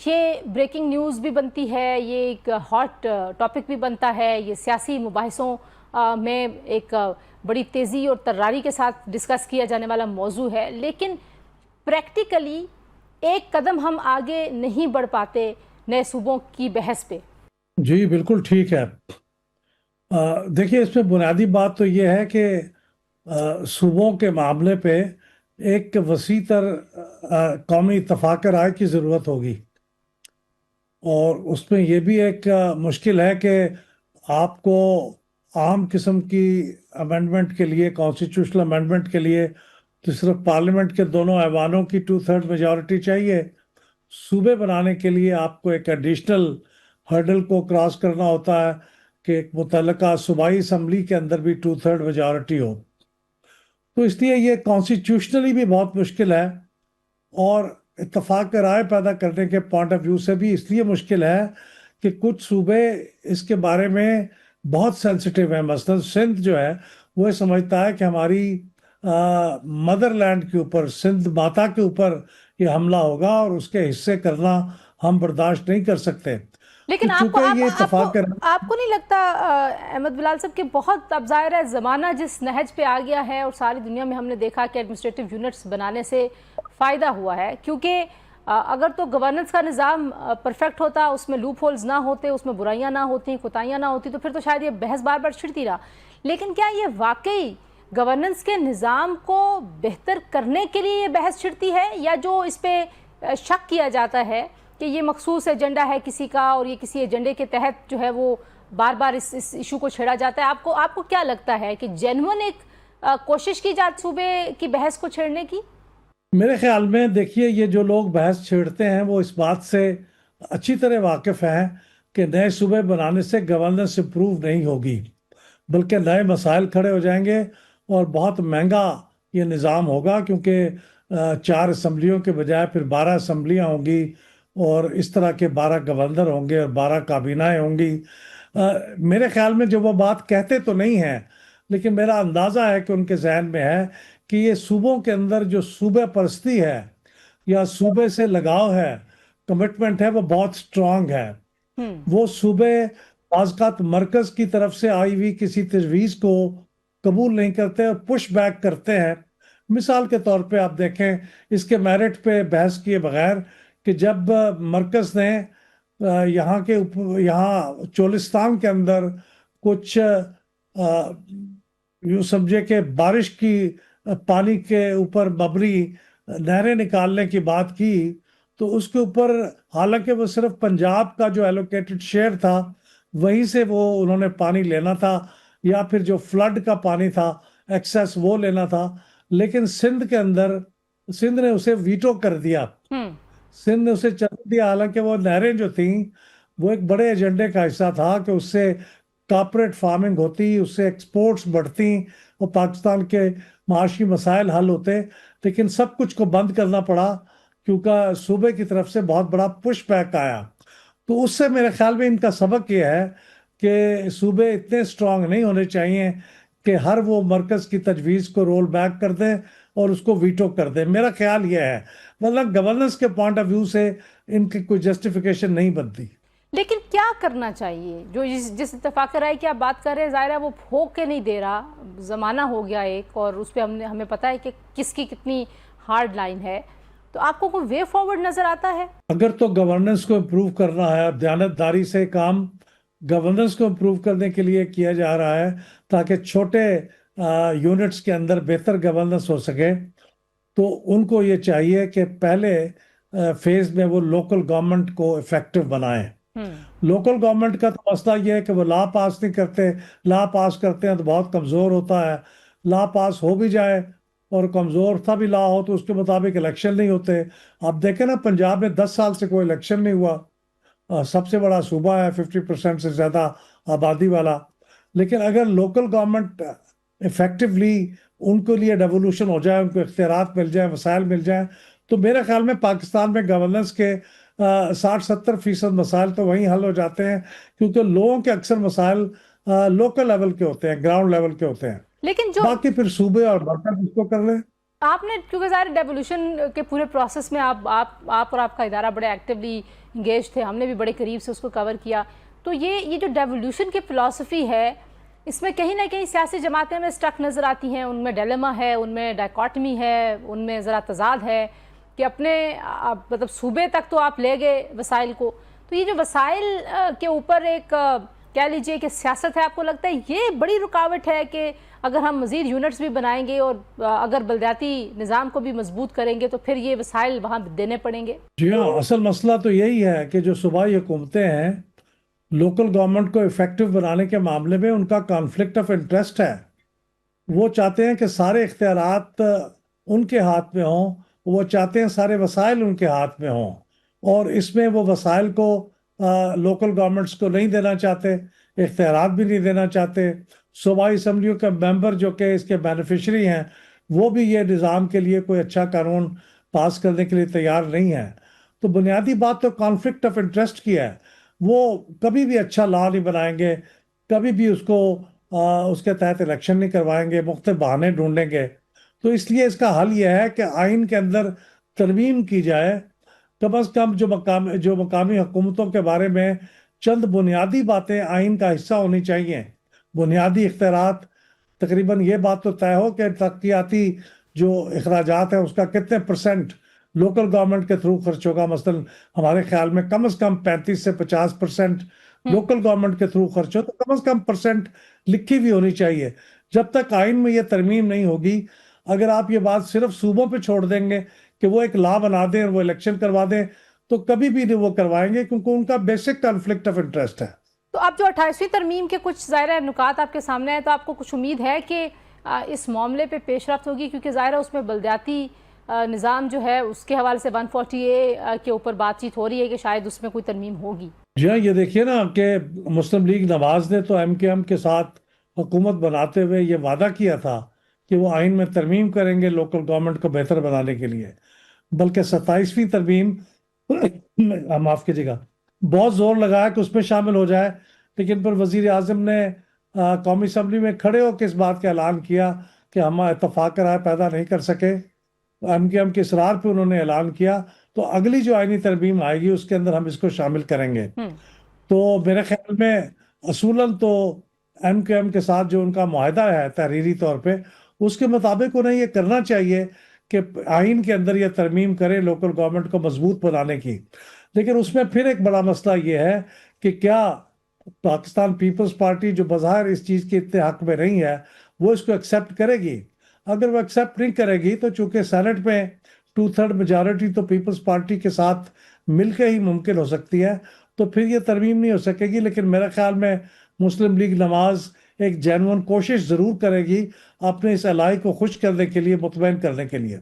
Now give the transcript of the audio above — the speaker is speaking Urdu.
یہ بریکنگ نیوز بھی بنتی ہے، یہ ایک ہاٹ ٹاپک بھی بنتا ہے، یہ سیاسی مباحثوں میں ایک بڑی تیزی اور تراری کے ساتھ ڈسکس کیا جانے والا موضوع ہے، لیکن پریکٹیکلی ایک قدم ہم آگے نہیں بڑھ پاتے نئے صوبوں کی بحث پہ۔ جی بالکل ٹھیک ہے۔ دیکھیے، اس میں بنیادی بات تو یہ ہے کہ صوبوں کے معاملے پہ ایک وسیع تر قومی اتفاق رائے کی ضرورت ہوگی، اور اس میں یہ بھی ایک مشکل ہے کہ آپ کو عام قسم کی امینڈمنٹ کے لیے، کانسٹیٹیوشنل امینڈمنٹ کے لیے تو صرف پارلیمنٹ کے دونوں ایوانوں کی 2/3 میجورٹی چاہیے۔ صوبے بنانے کے لیے آپ کو ایک ایڈیشنل ہرڈل کو کراس کرنا ہوتا ہے کہ ایک متعلقہ صوبائی اسمبلی کے اندر بھی 2/3 میجورٹی ہو۔ تو اس لیے یہ کانسٹیٹیوشنلی بھی بہت مشکل ہے، اور اتفاق رائے پیدا کرنے کے پوائنٹ آف ویو سے بھی اس لیے مشکل ہے کہ کچھ صوبے اس کے بارے میں بہت سینسٹیو ہیں۔ مثلا سندھ جو ہے وہ سمجھتا ہے کہ ہماری مدر لینڈ کے اوپر، سندھ ماتا کے اوپر یہ حملہ ہوگا، اور اس کے حصے کرنا ہم برداشت نہیں کر سکتے۔ لیکن آپ کو نہیں لگتا احمد بلال صاحب کہ بہت اب ظاہر ہے زمانہ جس نہج پہ آ گیا ہے، اور ساری دنیا میں ہم نے دیکھا کہ ایڈمنسٹریٹو یونٹس بنانے سے فائدہ ہوا ہے، کیونکہ اگر تو گورننس کا نظام پرفیکٹ ہوتا، اس میں لوپ ہولز نہ ہوتے، اس میں برائیاں نہ ہوتی، کوتاہیاں نہ ہوتی، تو پھر تو شاید یہ بحث بار بار چھڑتی رہا۔ لیکن کیا یہ واقعی گورننس کے نظام کو بہتر کرنے کے لیے یہ بحث چھڑتی ہے، یا جو اس پہ شک کیا جاتا ہے کہ یہ مخصوص ایجنڈا ہے کسی کا، اور یہ کسی ایجنڈے کے تحت جو ہے وہ بار بار اس ایشو کو چھیڑا جاتا ہے؟ آپ کو کیا لگتا ہے کہ جینون ایک کوشش کی جاتی صوبے کی بحث کو چھیڑنے کی؟ میرے خیال میں دیکھیے، یہ جو لوگ بحث چھیڑتے ہیں وہ اس بات سے اچھی طرح واقف ہیں کہ نئے صوبے بنانے سے گورننس امپروو نہیں ہوگی، بلکہ نئے مسائل کھڑے ہو جائیں گے، اور بہت مہنگا یہ نظام ہوگا، کیونکہ 4 اسمبلیوں کے بجائے پھر 12 اسمبلیاں ہوں گی، اور اس طرح کے 12 گورنر ہوں گے اور 12 کابینائیں ہوں گی۔ میرے خیال میں جو وہ بات کہتے تو نہیں ہیں، لیکن میرا اندازہ ہے کہ ان کے ذہن میں ہے کہ یہ صوبوں کے اندر جو صوبے پرستی ہے یا صوبے سے لگاؤ ہے، کمٹمنٹ ہے، وہ بہت سٹرونگ ہے۔ وہ صوبے بعض اوقات مرکز کی طرف سے آئی ہوئی کسی تجویز کو قبول نہیں کرتے اور پش بیک کرتے ہیں۔ مثال کے طور پہ آپ دیکھیں، اس کے میرٹ پہ بحث کیے بغیر، کہ جب مرکز نے یہاں چولستان کے اندر کچھ یوں سمجھے کہ بارش کی پانی کے اوپر مبنی نہریں نکالنے کی بات کی، تو اس کے اوپر حالانکہ وہ صرف پنجاب کا جو ایلوکیٹڈ شیئر تھا وہیں سے وہ انہوں نے پانی لینا تھا، یا پھر جو فلڈ کا پانی تھا ایکسیس وہ لینا تھا، لیکن سندھ کے اندر سندھ نے اسے ویٹو کر دیا۔ سندھ نے اسے چل دیا، حالانکہ وہ نہریں جو تھیں وہ ایک بڑے ایجنڈے کا حصہ تھا کہ اس سے کارپوریٹ فارمنگ ہوتی، اس سے ایکسپورٹس بڑھتی، اور پاکستان کے معاشی مسائل حل ہوتے، لیکن سب کچھ کو بند کرنا پڑا کیونکہ صوبے کی طرف سے بہت بڑا پش بیک آیا۔ تو اس سے میرے خیال میں ان کا سبق یہ ہے کہ صوبے اتنے سٹرونگ نہیں ہونے چاہیے کہ ہر وہ مرکز کی تجویز کو رول بیک کر دیں اور اس کو ویٹو کر دیں۔ میرا خیال یہ ہے، مطلب گورننس کے پوائنٹ آف ویو سے ان کی کوئی جسٹیفیکیشن نہیں بنتی۔ لیکن کیا کرنا چاہیے؟ جو جس اتفاق رائے کی آپ بات کر رہے ہیں، ظاہر ہے وہ ہو کے نہیں دے رہا، زمانہ ہو گیا ایک، اور اس پہ ہمیں پتہ ہے کہ کس کی کتنی ہارڈ لائن ہے، تو آپ کو کوئی وے فارورڈ نظر آتا ہے؟ اگر تو گورننس کو امپروو کرنا ہے، دیانتداری سے کام گورننس کو امپروو کرنے کے لیے کیا جا رہا ہے تاکہ چھوٹے یونٹس کے اندر بہتر گورننس ہو سکے، تو ان کو یہ چاہیے کہ پہلے فیز میں وہ لوکل گورنمنٹ کو افیکٹو بنائیں۔ لوکل گورنمنٹ کا تو مسئلہ یہ ہے کہ وہ لا پاس نہیں کرتے، لا پاس کرتے ہیں تو بہت کمزور ہوتا ہے، لا پاس ہو بھی جائے اور کمزور تھا بھی لا ہو تو اس کے مطابق الیکشن نہیں ہوتے۔ آپ دیکھیں نا، پنجاب میں 10 سال سے کوئی الیکشن نہیں ہوا، سب سے بڑا صوبہ ہے، 50% سے زیادہ آبادی والا، لیکن اگر لوکل گورنمنٹ افیکٹولی ان کے لیے ڈیولوشن ہو جائے، ان کو اختیارات مل جائیں، وسائل مل جائیں، تو میرے خیال میں پاکستان میں گورننس کے 60-70% مسائل تو وہیں حل ہو جاتے ہیں، کیونکہ لوگوں کے اکثر مسائل لوکل لیول کے ہوتے ہیں، گراؤنڈ لیول کے ہوتے ہیں، لیکن جو باقی پھر صوبے اور مرکز اس کو کر لیں۔ آپ نے کیونکہ ظاہر ڈیولیوشن کے پورے پروسیس میں آپ اور آپ کا ادارہ بڑے ایکٹیولی انگیج تھے، ہم نے بھی بڑے قریب سے اس کو کور کیا، تو یہ جو ڈیولیوشن کی فلسفی ہے اس میں کہیں نہ کہیں سیاسی جماعتیں ہمیں اسٹک نظر آتی ہیں، ان میں ڈیلیما ہے، ان میں ڈائیکاٹمی ہے، ان میں ذرا تضاد ہے کہ اپنے مطلب صوبے تک تو آپ لے گئے وسائل کو، تو یہ جو وسائل کے اوپر ایک کہہ لیجئے کہ سیاست ہے، آپ کو لگتا ہے یہ بڑی رکاوٹ ہے کہ اگر ہم مزید یونٹس بھی بنائیں گے اور اگر بلدیاتی نظام کو بھی مضبوط کریں گے تو پھر یہ وسائل وہاں دینے پڑیں گے؟ جی ہاں، اصل مسئلہ تو یہی ہے کہ جو صوبائی حکومتیں ہیں لوکل گورنمنٹ کو افیکٹو بنانے کے معاملے میں ان کا کانفلکٹ آف انٹرسٹ ہے. وہ چاہتے ہیں کہ سارے اختیارات ان کے ہاتھ میں ہوں، وہ چاہتے ہیں سارے وسائل ان کے ہاتھ میں ہوں، اور اس میں وہ وسائل کو لوکل گورنمنٹس کو نہیں دینا چاہتے، اختیارات بھی نہیں دینا چاہتے. صوبائی اسمبلیوں کے ممبر جو کہ اس کے بینیفیشری ہیں وہ بھی یہ نظام کے لیے کوئی اچھا قانون پاس کرنے کے لیے تیار نہیں ہے. تو بنیادی بات تو کانفلکٹ آف انٹرسٹ کی ہے. وہ کبھی بھی اچھا لا نہیں بنائیں گے، کبھی بھی اس کے تحت الیکشن نہیں کروائیں گے، مختلف بہانے ڈھونڈیں گے. تو اس لیے اس کا حل یہ ہے کہ آئین کے اندر ترمیم کی جائے، کم از کم جو مقامی حکومتوں کے بارے میں چند بنیادی باتیں آئین کا حصہ ہونی چاہیے. بنیادی اختیارات، تقریباً یہ بات تو طے ہو کہ ترقیاتی جو اخراجات ہیں اس کا کتنے پرسنٹ لوکل گورنمنٹ کے تھرو خرچ ہوگا. مثلا ہمارے خیال میں کم از کم 35 سے 50% لوکل گورنمنٹ کے تھرو خرچ ہو، تو کم از کم پرسنٹ لکھی بھی ہونی چاہیے. جب تک آئین میں یہ ترمیم نہیں ہوگی، اگر آپ یہ بات صرف صوبوں پہ چھوڑ دیں گے کہ وہ ایک لا بنا دیں اور وہ الیکشن کروا دیں، تو کبھی بھی نہیں وہ کروائیں گے، کیونکہ ان کا بیسک کانفلکٹ آف انٹرسٹ ہے. تو اب جو 28ویں ترمیم کے کچھ ظاہرہ نکات آپ کے سامنے ہیں، تو آپ کو کچھ امید ہے کہ اس معاملے پہ پیش رفت ہوگی؟ کیونکہ ظاہرہ اس میں بلدیاتی نظام جو ہے اس کے حوالے سے 140A کے اوپر بات چیت ہو رہی ہے کہ شاید اس میں کوئی ترمیم ہوگی. جی ہاں، یہ دیکھیے نا کہ مسلم لیگ نواز نے تو MKM کے ساتھ حکومت بناتے ہوئے یہ وعدہ کیا تھا کہ وہ آئین میں ترمیم کریں گے لوکل گورنمنٹ کو بہتر بنانے کے لیے، بلکہ 27ویں ترمیم معاف کیجیے گا، بہت زور لگایا کہ اس میں شامل ہو جائے، لیکن پھر وزیر اعظم نے قومی اسمبلی میں کھڑے ہو کے اس بات کا اعلان کیا کہ ہم اتفاق رائے پیدا نہیں کر سکے. MKM کے اصرار پہ انہوں نے اعلان کیا تو اگلی جو آئینی ترمیم آئے گی اس کے اندر ہم اس کو شامل کریں گے. تو میرے خیال میں اصولاً تو MKM کے ساتھ جو ان کا معاہدہ ہے تحریری طور پہ، اس کے مطابق انہیں یہ کرنا چاہیے کہ آئین کے اندر یہ ترمیم کرے لوکل گورنمنٹ کو مضبوط بنانے کی. لیکن اس میں پھر ایک بڑا مسئلہ یہ ہے کہ کیا پاکستان پیپلز پارٹی جو بظاہر اس چیز کے اتنے حق میں نہیں ہے وہ اس کو ایکسیپٹ کرے گی؟ اگر وہ ایکسیپٹ نہیں کرے گی تو چونکہ سینٹ میں 2/3 میجارٹی تو پیپلز پارٹی کے ساتھ مل کے ہی ممکن ہو سکتی ہے، تو پھر یہ ترمیم نہیں ہو سکے گی. لیکن میرے خیال میں مسلم لیگ نواز ایک جینوئن کوشش ضرور کرے گی اپنے اس الائی کو خوش کرنے کے لیے، مطمئن کرنے کے لیے.